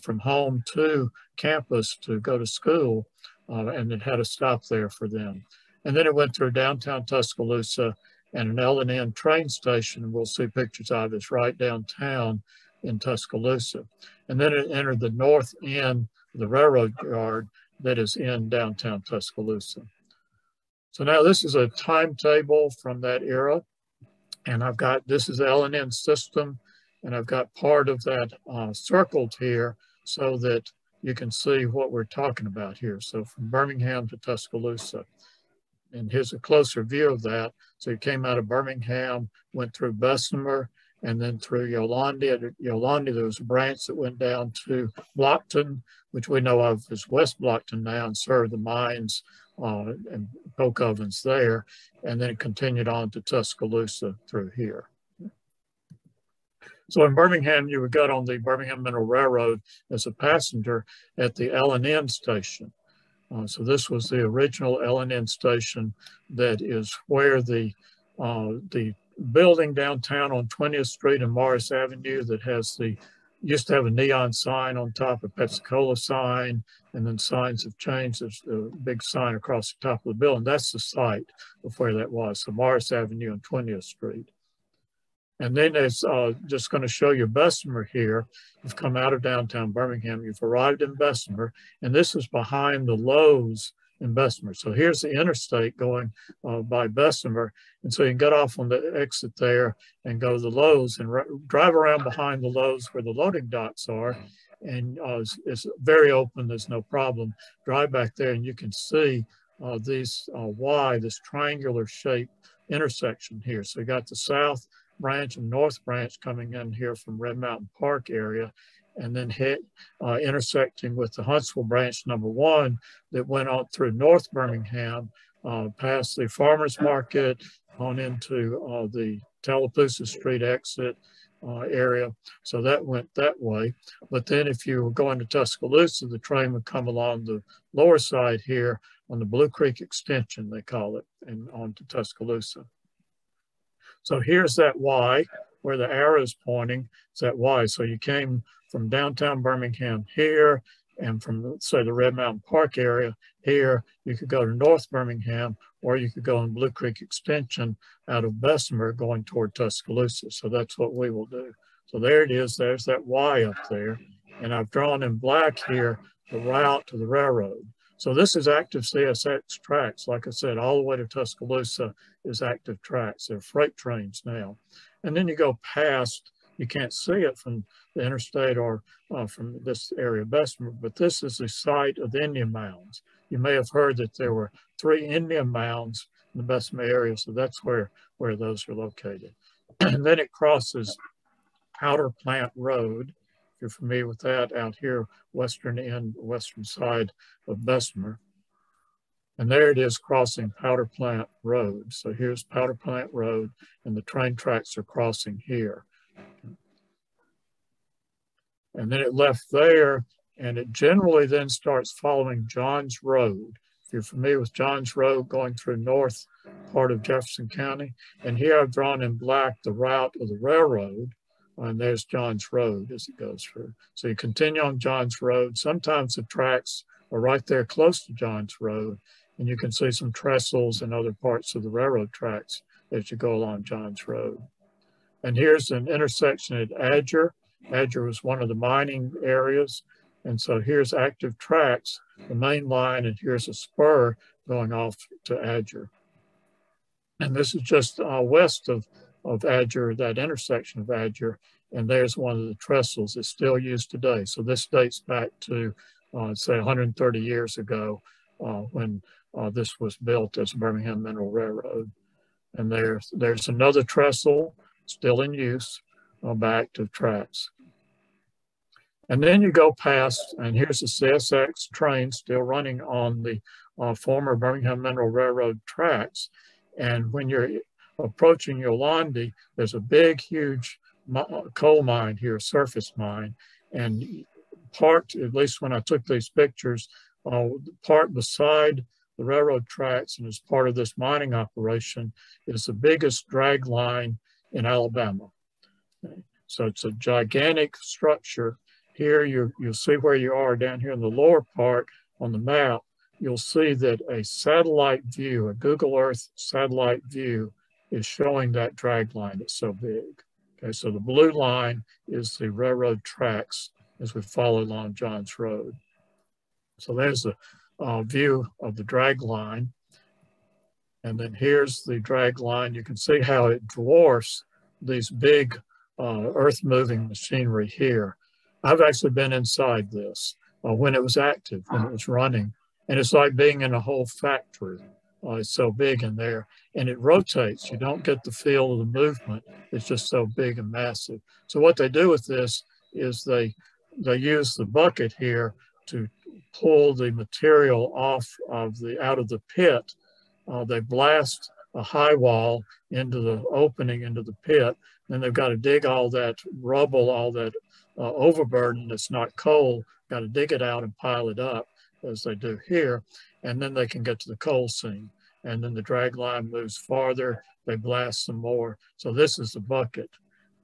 Speaker 2: from home to campus to go to school, and it had a stop there for them. And then it went through downtown Tuscaloosa and an L&N train station, and we'll see pictures of this right downtown in Tuscaloosa. And then it entered the north end of the railroad yard that is in downtown Tuscaloosa. So now this is a timetable from that era, and I've got, this is the L&N system, and I've got part of that circled here so that you can see what we're talking about here. So from Birmingham to Tuscaloosa. And here's a closer view of that. So it came out of Birmingham, went through Bessemer, and then through Yolandi. At Yolandi, there was a branch that went down to Blockton, which we know of as West Blockton now, and served the mines and coke ovens there. And then it continued on to Tuscaloosa through here. So in Birmingham, you would get on the Birmingham Mineral Railroad as a passenger at the L&N station. So this was the original L&N station that is where the building downtown on 20th Street and Morris Avenue that has used to have a neon sign on top, a Pepsi-Cola sign, and then signs have changed. There's a big sign across the top of the building. That's the site of where that was, so Morris Avenue and 20th Street. And then it's just going to show you Bessemer here. You've come out of downtown Birmingham, you've arrived in Bessemer, and this is behind the Lowe's in Bessemer. So here's the interstate going by Bessemer. And so you can get off on the exit there and go to the Lowe's and drive around behind the Lowe's where the loading docks are. and it's very open. There's no problem. Drive back there and you can see these Y, this triangular shaped intersection here. So you got the south branch and north branch coming in here from Red Mountain Park area, and then intersecting with the Huntsville branch #1 that went on through North Birmingham, past the farmers market, on into the Tallapoosa Street exit area. So that went that way. But then if you were going to Tuscaloosa, the train would come along the lower side here on the Blue Creek Extension, they call it, and on to Tuscaloosa. So here's that Y, where the arrow is pointing, it's that Y. So you came from downtown Birmingham here, and from, say, the Red Mountain Park area here, you could go to North Birmingham, or you could go on Blue Creek Extension out of Bessemer going toward Tuscaloosa. So that's what we will do. So there it is, there's that Y up there. And I've drawn in black here the route to the railroad. So this is active CSX tracks. Like I said, all the way to Tuscaloosa is active tracks. They're freight trains now. And then you go past, you can't see it from the interstate or from this area of Bessemer, but this is the site of the Indian mounds. You may have heard that there were 3 Indian mounds in the Bessemer area, so that's where those are located. And then it crosses Powder Plant Road. If you're familiar with that, out here, western side of Bessemer. And there it is crossing Powder Plant Road. So here's Powder Plant Road, and the train tracks are crossing here. And then it left there, and it generally then starts following Johns Road. If you're familiar with Johns Road going through north part of Jefferson County, and here I've drawn in black the route of the railroad, and there's Johns Road as it goes through. So you continue on Johns Road. Sometimes the tracks are right there close to Johns Road, and you can see some trestles and other parts of the railroad tracks as you go along Johns Road. And here's an intersection at Adger. Adger was one of the mining areas. And so here's active tracks, the main line, and here's a spur going off to Adger. And this is just west of Adger, that intersection of Adger, and there's one of the trestles that's still used today. So this dates back to, say, 130 years ago when this was built as Birmingham Mineral Railroad. And there's another trestle still in use by active tracks. And then you go past, and here's the CSX train still running on the former Birmingham Mineral Railroad tracks. And when you're approaching Yolandi, there's a big, huge coal mine here, surface mine. And parked, at least when I took these pictures, parked beside the railroad tracks and as part of this mining operation is the biggest drag line in Alabama. Okay. So it's a gigantic structure. Here you'll see where you are down here in the lower part on the map. You'll see that a satellite view, a Google Earth satellite view, is showing that drag line. It's so big. Okay, so the blue line is the railroad tracks as we follow along Johns Road. So there's a view of the drag line. And then here's the drag line. You can see how it dwarfs these big earth-moving machinery here. I've actually been inside this when it was active, when it was running. And it's like being in a whole factory. It's so big in there, and it rotates. You don't get the feel of the movement. It's just so big and massive. So what they do with this is they use the bucket here to pull the material out of the pit. They blast a high wall into the opening into the pit. Then they've got to dig all that rubble, all that overburden that's not coal, got to dig it out and pile it up as they do here. And then they can get to the coal seam. And then the drag line moves farther, they blast some more. So this is the bucket.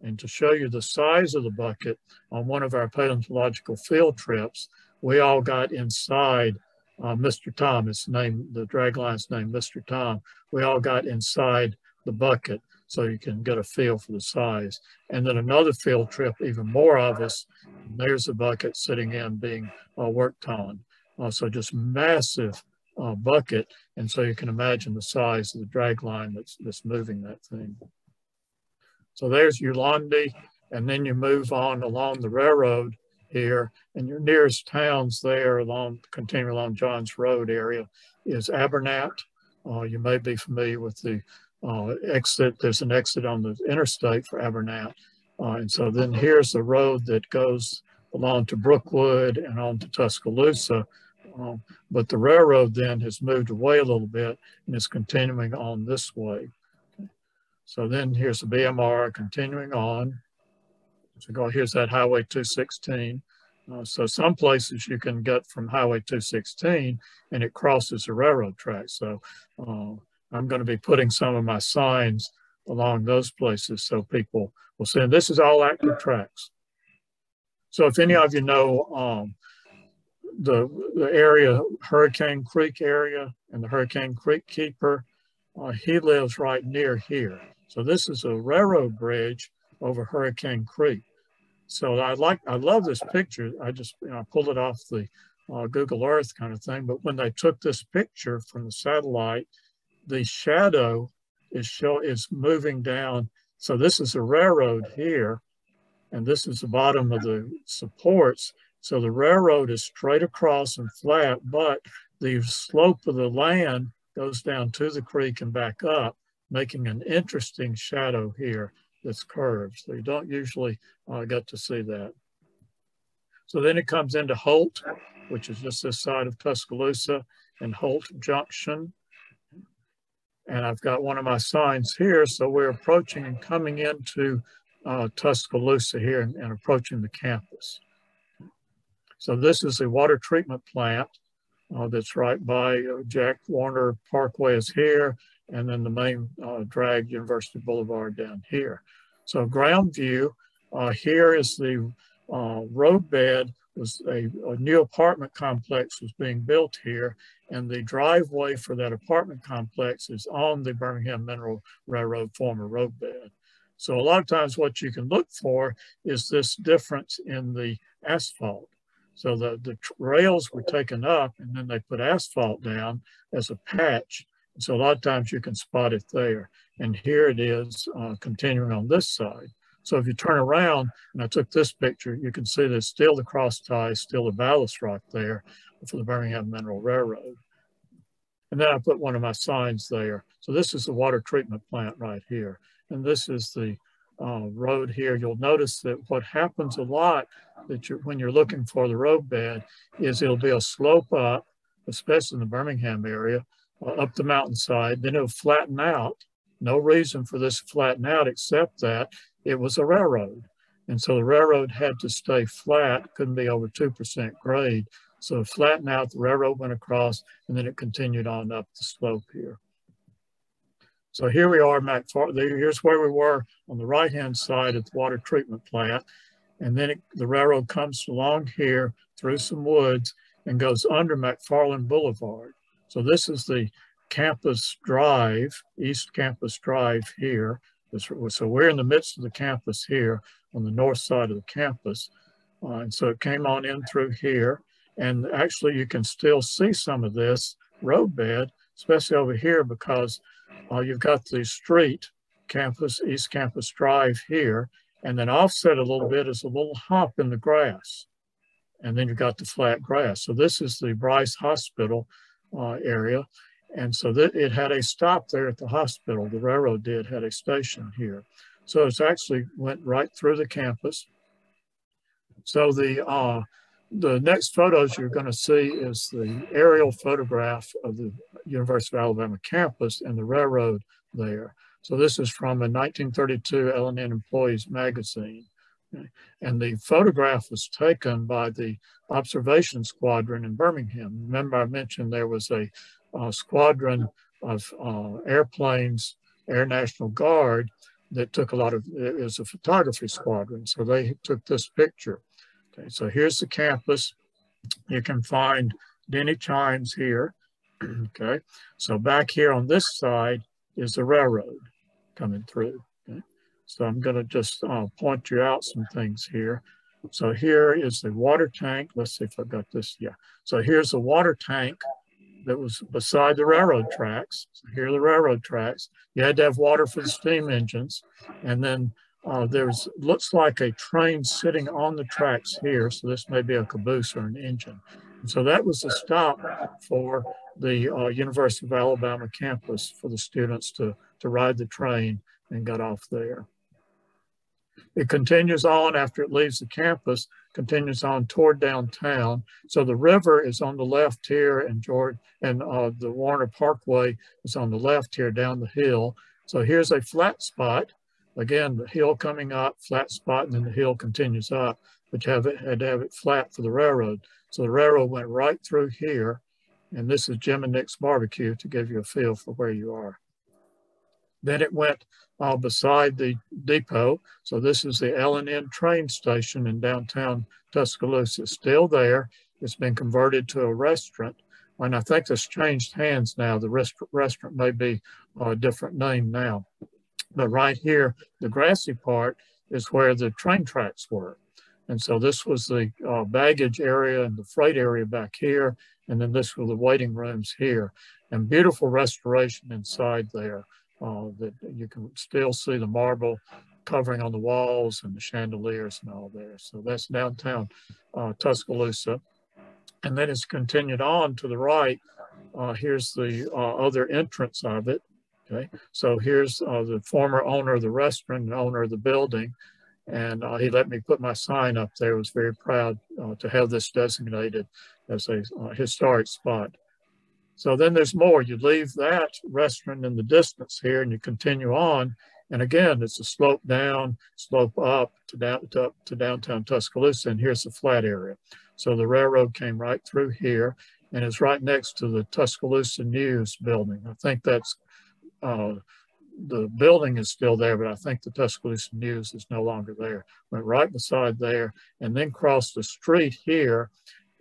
Speaker 2: And to show you the size of the bucket, on one of our paleontological field trips, we all got inside Mr. Tom, the drag line's name, Mr. Tom. We all got inside the bucket so you can get a feel for the size. And then another field trip, even more of us, there's the bucket sitting in being worked on. So just massive bucket. And so you can imagine the size of the drag line that's moving that thing. So there's Yolandi, and then you move on along the railroad here, and your nearest towns there continuing along Johns Road area is Abernat. You may be familiar with the exit. There's an exit on the interstate for Abernat. And so then here's the road that goes along to Brookwood and on to Tuscaloosa. But the railroad then has moved away a little bit and is continuing on this way. Okay. So then here's the BMR continuing on. So here's that Highway 216. So some places you can get from Highway 216 and it crosses the railroad track. So I'm going to be putting some of my signs along those places so people will see. And this is all active tracks. So if any of you know the area, Hurricane Creek area and the Hurricane Creek Keeper, he lives right near here. So this is a railroad bridge over Hurricane Creek. So I love this picture. I just pulled it off the Google Earth kind of thing. But when they took this picture from the satellite, the shadow is moving down. So this is a railroad here, and this is the bottom of the supports. So the railroad is straight across and flat, but the slope of the land goes down to the creek and back up, making an interesting shadow here that's curved. So you don't usually get to see that. So then it comes into Holt, which is just this side of Tuscaloosa, and Holt Junction. And I've got one of my signs here. So we're approaching and coming into Tuscaloosa here and approaching the campus. So this is a water treatment plant that's right by Jack Warner Parkway is here, and then the main drag, University Boulevard, down here. So ground view, here is the roadbed. Was a new apartment complex was being built here, and the driveway for that apartment complex is on the Birmingham Mineral Railroad former roadbed. So a lot of times what you can look for is this difference in the asphalt. So the rails were taken up and then they put asphalt down as a patch. And so a lot of times you can spot it there. And here it is continuing on this side. So if you turn around, and I took this picture, you can see there's still the cross ties, still the ballast rock there for the Birmingham Mineral Railroad. And then I put one of my signs there. So this is the water treatment plant right here. And this is the road here. You'll notice that what happens a lot that when you're looking for the roadbed is it'll be a slope up, especially in the Birmingham area, up the mountainside, then it'll flatten out. No reason for this to flatten out except that it was a railroad. And so the railroad had to stay flat, couldn't be over 2% grade. So it flattened out, the railroad went across, and then it continued on up the slope here. So here we are, here's where we were on the right-hand side of the water treatment plant. And then the railroad comes along here through some woods and goes under McFarland Boulevard. So this is the Campus Drive, East Campus Drive here. So we're in the midst of the campus here on the north side of the campus. And so it came on in through here. And actually you can still see some of this roadbed, especially over here because you've got the street, East Campus Drive here, and then offset a little bit is a little hump in the grass. And then you've got the flat grass. So this is the Bryce Hospital area. And so it had a stop there at the hospital. The railroad had a station here. So it's actually went right through the campus. So the next photos you're going to see is the aerial photograph of the University of Alabama campus and the railroad there. So this is from a 1932 L&N Employees magazine. Okay. And the photograph was taken by the observation squadron in Birmingham. Remember I mentioned there was a squadron of airplanes, Air National Guard, that took it was a photography squadron. So they took this picture. Okay, so here's the campus. You can find Denny Chimes here. Okay, so back here on this side is the railroad coming through. Okay, so I'm going to just point you out some things here. So here is the water tank. Let's see if I've got this. Yeah. So here's the water tank that was beside the railroad tracks. So here are the railroad tracks. You had to have water for the steam engines. And then looks like a train sitting on the tracks here. So this may be a caboose or an engine. And so that was the stop for the University of Alabama campus for the students to ride the train and got off there. It continues on after it leaves the campus, continues on toward downtown. So the river is on the left here, and the Warner Parkway is on the left here down the hill. So here's a flat spot. Again, the hill coming up, flat spot, and then the hill continues up, but you had to have it flat for the railroad. So the railroad went right through here, and this is Jim and Nick's Barbecue to give you a feel for where you are. Then it went beside the depot. So this is the L&N train station in downtown Tuscaloosa. It's still there. It's been converted to a restaurant. And I think it's changed hands now. The restaurant may be a different name now. But right here, the grassy part is where the train tracks were. And so this was the baggage area and the freight area back here. And then this were the waiting rooms here. And beautiful restoration inside there. That you can still see the marble covering on the walls and the chandeliers and all there. So that's downtown Tuscaloosa. And then it's continued on to the right. Here's the other entrance of it. Okay, so here's the former owner of the restaurant and owner of the building. And he let me put my sign up there. I was very proud to have this designated as a historic spot. So then there's more. You leave that restaurant in the distance here and you continue on. And again, it's a slope down, slope up to downtown Tuscaloosa. And here's the flat area. So the railroad came right through here and it's right next to the Tuscaloosa News building. I think that's, the building is still there, but I think the Tuscaloosa News is no longer there. Went right beside there and then crossed the street here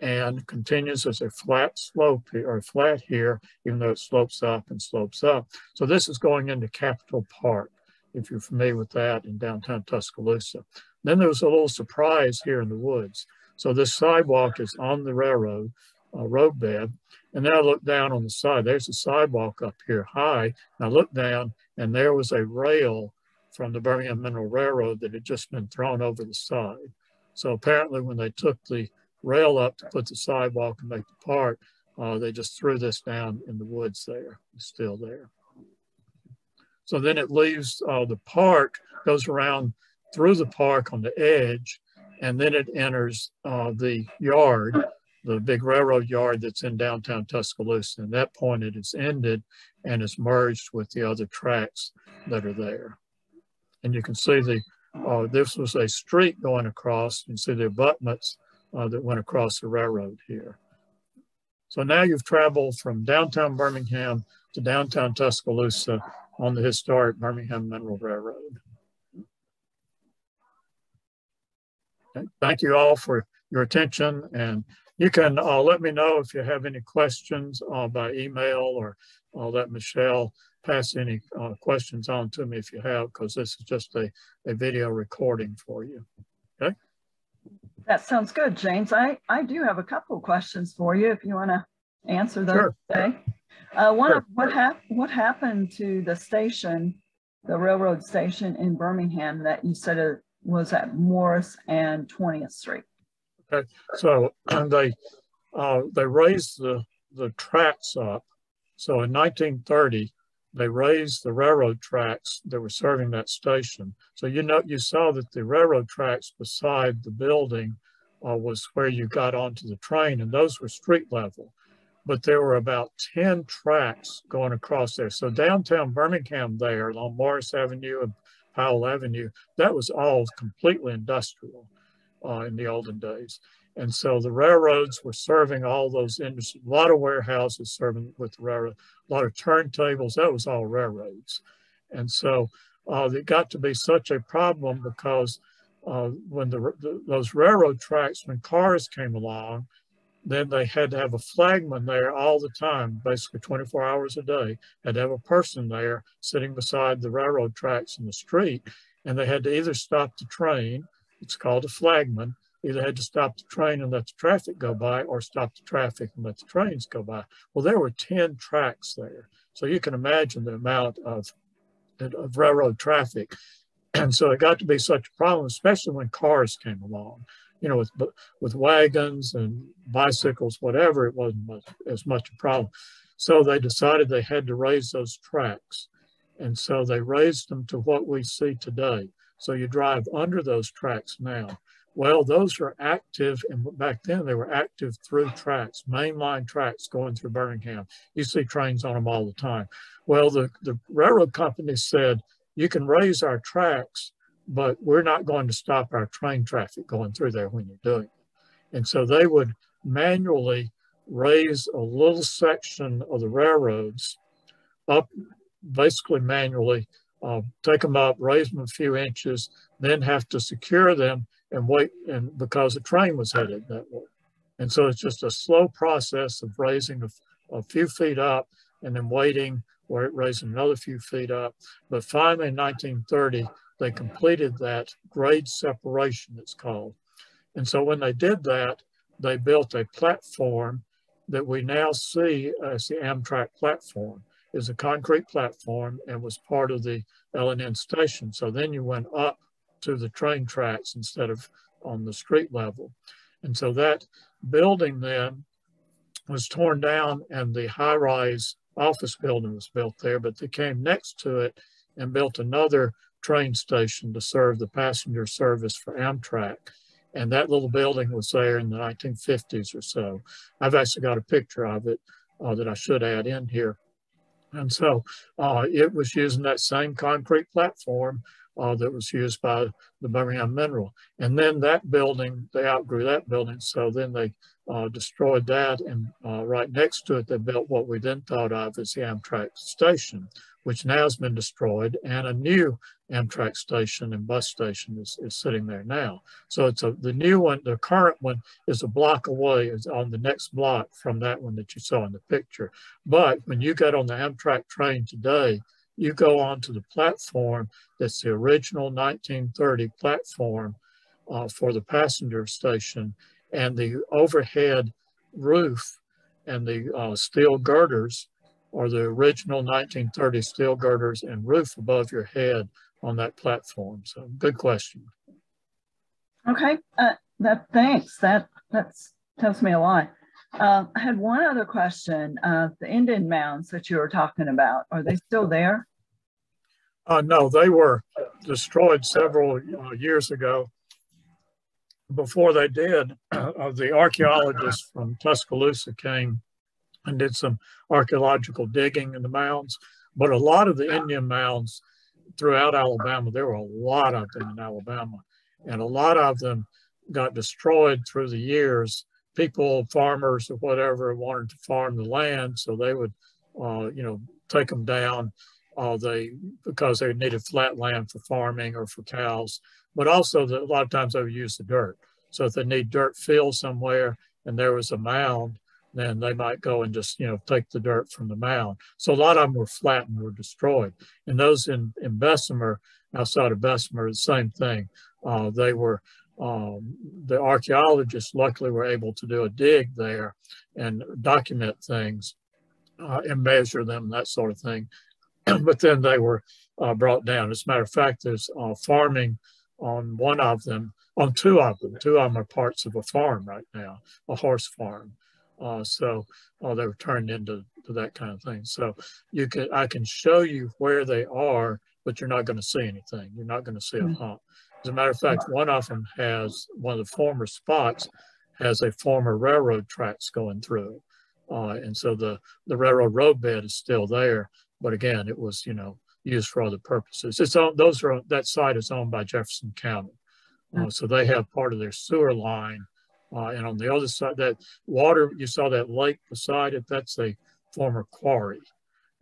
Speaker 2: and continues as a flat slope here, or flat here, even though it slopes up and slopes up. So this is going into Capitol Park, if you're familiar with that, in downtown Tuscaloosa. Then there was a little surprise here in the woods. So this sidewalk is on the railroad roadbed. And then I look down on the side. There's a sidewalk up here high. And I look down and there was a rail from the Birmingham Mineral Railroad that had just been thrown over the side. So apparently when they took the rail up to put the sidewalk and make the park, they just threw this down in the woods there. It's still there. So then it leaves the park, goes around through the park on the edge, and then it enters the yard, the big railroad yard that's in downtown Tuscaloosa. And at that point it is ended and is merged with the other tracks that are there. And you can see this was a street going across. You can see the abutments that went across the railroad here. So now you've traveled from downtown Birmingham to downtown Tuscaloosa on the historic Birmingham Mineral Railroad. Okay. Thank you all for your attention, and you can let me know if you have any questions by email, or let Michelle pass any questions on to me if you have, because this is just a video recording for you. Okay.
Speaker 1: That sounds good, James. I do have a couple of questions for you if you want to answer those.
Speaker 2: Sure.
Speaker 1: Today. What happened to the station, the railroad station in Birmingham that you said it was at Morris and 20th Street?
Speaker 2: Okay, so they raised the tracks up. So in 1930, they raised the railroad tracks that were serving that station. So you saw that the railroad tracks beside the building was where you got onto the train, and those were street level. But there were about 10 tracks going across there. So downtown Birmingham there along Morris Avenue and Powell Avenue, that was all completely industrial in the olden days. And so the railroads were serving all those industries, a lot of warehouses serving with the railroad, a lot of turntables, that was all railroads. And so it got to be such a problem because when those railroad tracks, when cars came along, then they had to have a flagman there all the time, basically 24 hours a day, had to have a person there sitting beside the railroad tracks in the street, and they had to either stop the train, it's called a flagman, either had to stop the train and let the traffic go by, or stop the traffic and let the trains go by. Well, there were 10 tracks there. So you can imagine the amount of railroad traffic. And so it got to be such a problem, especially when cars came along, you know, with wagons and bicycles, whatever, it wasn't as much a problem. So they decided they had to raise those tracks. And so they raised them to what we see today. So you drive under those tracks now. Well, those are active, and back then they were active through tracks, mainline tracks going through Birmingham. You see trains on them all the time. Well, the railroad company said, you can raise our tracks, but we're not going to stop our train traffic going through there when you're doing it. And so they would manually raise a little section of the railroads up, basically manually, take them up, raise them a few inches, then have to secure them and wait, and because the train was headed that way. And so it's just a slow process of raising a few feet up and then waiting where it raised another few feet up. But finally in 1930, they completed that grade separation, it's called. And so when they did that, they built a platform that we now see as the Amtrak platform. Is a concrete platform and was part of the L&N station. So then you went up to the train tracks instead of on the street level. And so that building then was torn down and the high-rise office building was built there, but they came next to it and built another train station to serve the passenger service for Amtrak. And that little building was there in the 1950s or so. I've actually got a picture of it that I should add in here. And so it was using that same concrete platform that was used by the Birmingham Mineral. And then that building, they outgrew that building. So then they destroyed that. And right next to it, they built what we then thought of as the Amtrak station, which now has been destroyed. And a new Amtrak station and bus station is sitting there now. So it's the new one, the current one is a block away, is on the next block from that one that you saw in the picture. But when you get on the Amtrak train today, you go onto the platform that's the original 1930 platform for the passenger station, and the overhead roof and the steel girders are the original 1930 steel girders and roof above your head on that platform. So good question.
Speaker 1: Okay, thanks. That tells me a lot. I had one other question. The Indian mounds that you were talking about, are they still there?
Speaker 2: No, they were destroyed several years ago. Before they did, the archaeologists from Tuscaloosa came and did some archaeological digging in the mounds. But a lot of the Indian mounds throughout Alabama, there were a lot of them in Alabama, and a lot of them got destroyed through the years. People, farmers or whatever, wanted to farm the land, so they would, take them down. Because they needed flat land for farming or for cows, but also a lot of times they would use the dirt. So if they need dirt filled somewhere and there was a mound, then they might go and just, take the dirt from the mound. So a lot of them were flat and were destroyed. And those in Bessemer, outside of Bessemer, the same thing. They were, the archaeologists luckily were able to do a dig there and document things and measure them, that sort of thing. But then they were brought down. As a matter of fact, there's farming on one of them, on two of them. Two of them are parts of a farm right now, a horse farm. So they were turned into that kind of thing. So I can show you where they are, but you're not going to see anything. You're not going to see a hump. As a matter of fact, one of them has, one of the former spots has a former railroad tracks going through. And so the railroad roadbed is still there. But again, it was, used for other purposes. That site is owned by Jefferson County. So they have part of their sewer line. And on the other side, that water, you saw that lake beside it, that's a former quarry.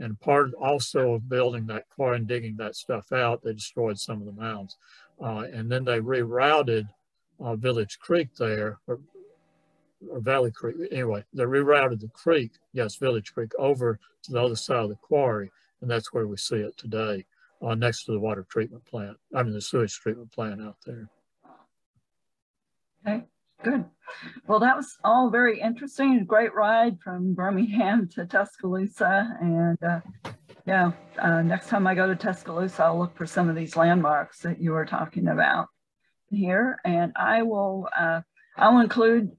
Speaker 2: And part also of building that quarry and digging that stuff out, they destroyed some of the mounds. And then they rerouted Village Creek there, or Valley Creek. Anyway, they rerouted the creek, yes, Village Creek, over to the other side of the quarry. And that's where we see it today, next to the water treatment plant. The sewage treatment plant out there.
Speaker 1: Okay, good. Well, that was all very interesting. A great ride from Birmingham to Tuscaloosa. And Yeah, next time I go to Tuscaloosa, I'll look for some of these landmarks that you were talking about here, and I'll include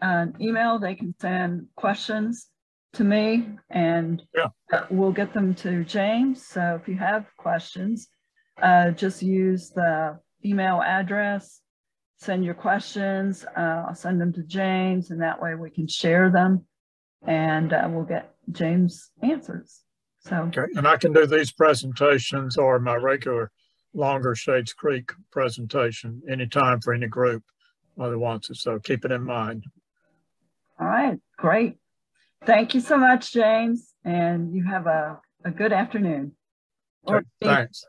Speaker 1: an email. They can send questions to me, and
Speaker 2: Yeah.
Speaker 1: we'll get them to James. So if you have questions, just use the email address, send your questions. I'll send them to James, and that way we can share them, and we'll get James answers. So,
Speaker 2: okay. And I can do these presentations or my regular longer Shades Creek presentation anytime for any group that wants it. So keep it in mind.
Speaker 1: All right, great. Thank you so much, James. And you have a good afternoon.
Speaker 2: Okay, thanks.